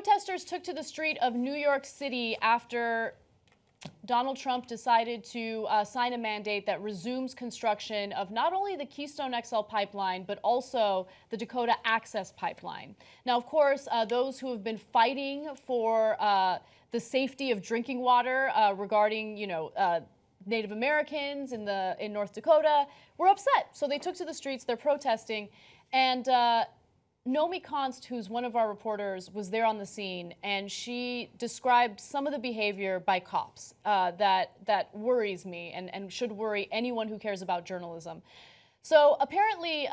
protesters took to the street of New York City after Donald Trump decided to sign a mandate that resumes construction of not only the Keystone XL pipeline, but also the Dakota Access Pipeline. Now, of course, those who have been fighting for the safety of drinking water regarding, Native Americans in North Dakota were upset. So they took to the streets, they're protesting, and Nomi Konst, who's one of our reporters, was there on the scene, and she described some of the behavior by cops that worries me and should worry anyone who cares about journalism. So apparently,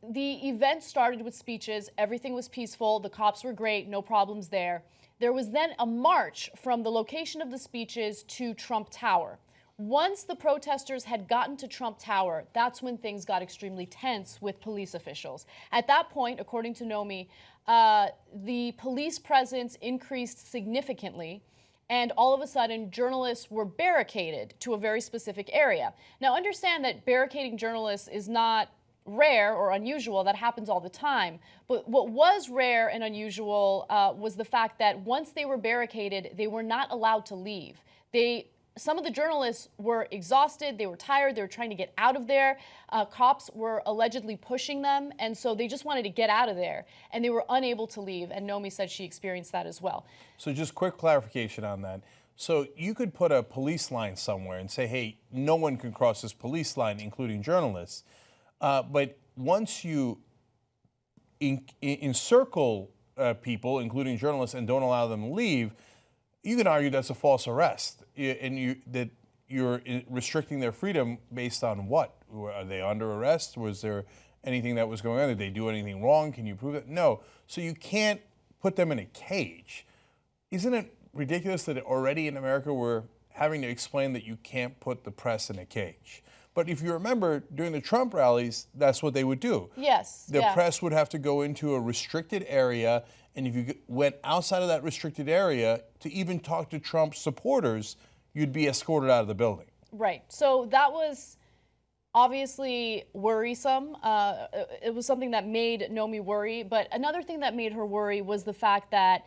the event started with speeches. Everything was peaceful. The cops were great. No problems there. There was then a march from the location of the speeches to Trump Tower. Once the protesters had gotten to Trump Tower, that's when things got extremely tense with police officials. At that point, according to Nomi, the police presence increased significantly, and all of a sudden, journalists were barricaded to a very specific area. Now, understand that barricading journalists is not rare or unusual. That happens all the time. But what was rare and unusual was the fact that once they were barricaded, they were not allowed to leave. Some of the journalists were exhausted, they were tired, they were trying to get out of there. Cops were allegedly pushing them, and so they just wanted to get out of there, and they were unable to leave, and Nomi said she experienced that as well. So just quick clarification on that. So you could put a police line somewhere and say, hey, no one can cross this police line, including journalists. But once you encircle people, including journalists, and don't allow them to leave, you can argue that's a false arrest, and that you're restricting their freedom based on what? Are they under arrest? Was there anything that was going on? Did they do anything wrong? Can you prove it? No. So you can't put them in a cage. Isn't it ridiculous that already in America we're having to explain that you can't put the press in a cage? But if you remember, during the Trump rallies, that's what they would do. Yes. The press would have to go into a restricted area, and if you went outside of that restricted area to even talk to Trump supporters, you'd be escorted out of the building. Right. So that was obviously worrisome. It was something that made Nomi worry. But another thing that made her worry was the fact that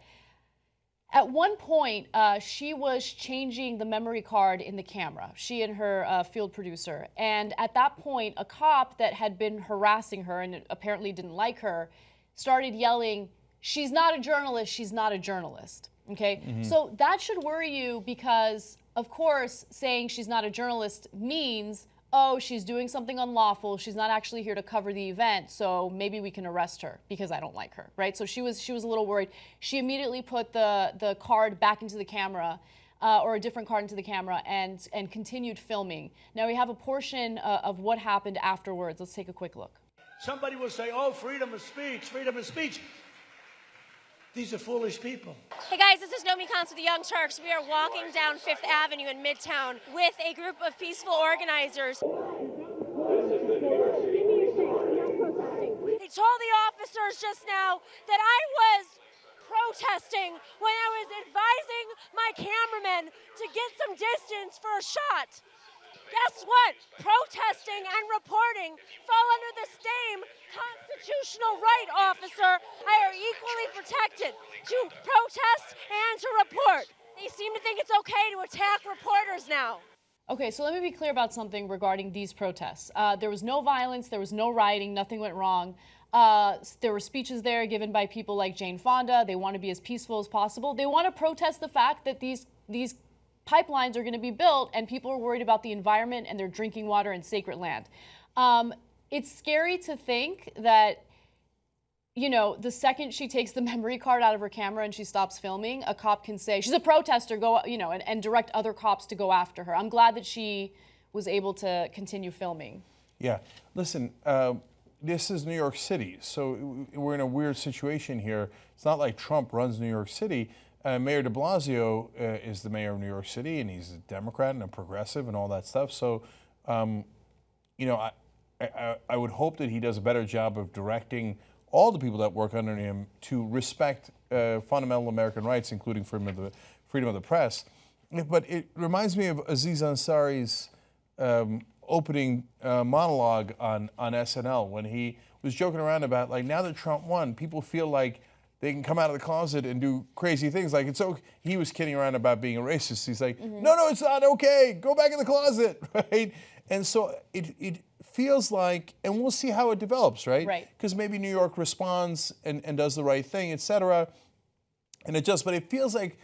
at one point, she was changing the memory card in the camera, she and her field producer. And at that point, a cop that had been harassing her and apparently didn't like her started yelling, "She's not a journalist, she's not a journalist." Okay? So that should worry you because, of course, saying she's not a journalist means, oh, she's doing something unlawful, she's not actually here to cover the event, so maybe we can arrest her because I don't like her, right? So she was a little worried. She immediately put the card back into the camera, or a different card into the camera, and continued filming. Now we have a portion of what happened afterwards. Let's take a quick look. Somebody will say, oh, freedom of speech, freedom of speech. These are foolish people. Hey guys, this is Nomi Konst with the Young Turks. We are walking down Fifth Avenue in Midtown with a group of peaceful organizers. They told the officers just now that I was protesting when I was advising my cameramen to get some distance for a shot. Guess what? Protesting and reporting fall under the same constitutional right, officer. I are equally protected to protest and to report. They seem to think it's okay to attack reporters now. Okay, so let me be clear about something regarding these protests. There was no violence, there was no rioting, nothing went wrong. There were speeches there given by people like Jane Fonda. They want to be as peaceful as possible. They want to protest the fact that these pipelines are going to be built and people are worried about the environment and their drinking water and sacred land. It's scary to think that, the second she takes the memory card out of her camera and she stops filming, a cop can say, she's a protester, go, and direct other cops to go after her. I'm glad that she was able to continue filming. Yeah. Listen, this is New York City, so we're in a weird situation here. It's not like Trump runs New York City. Mayor de Blasio is the mayor of New York City, and he's a Democrat and a progressive and all that stuff. So, I would hope that he does a better job of directing all the people that work under him to respect fundamental American rights, including freedom of the press. But it reminds me of Aziz Ansari's opening monologue on SNL when he was joking around about, like, now that Trump won, people feel like they can come out of the closet and do crazy things. Like he was kidding around about being a racist. He's like, no, it's not okay. Go back in the closet, right? And so it feels like, and we'll see how it develops, right? Right. Because maybe New York responds and does the right thing, et cetera, and adjusts. But it feels like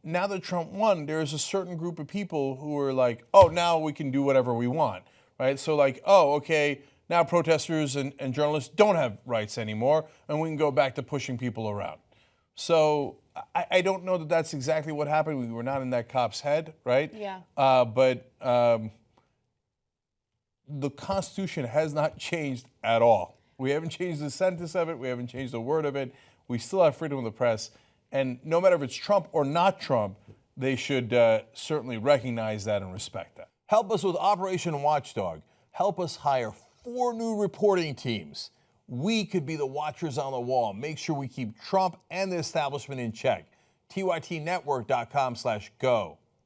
now that Trump won, there's a certain group of people who are like, oh, now we can do whatever we want, right? So like, oh, okay, now protesters and journalists don't have rights anymore, and we can go back to pushing people around. So I don't know that that's exactly what happened. We were not in that cop's head, right? Yeah. But the Constitution has not changed at all. We haven't changed the sentence of it. We haven't changed the word of it. We still have freedom of the press. And no matter if it's Trump or not Trump, they should certainly recognize that and respect that. Help us with Operation Watchdog. Help us hire 4 new reporting teams. We could be the watchers on the wall. Make sure we keep Trump and the establishment in check. TYTnetwork.com/go.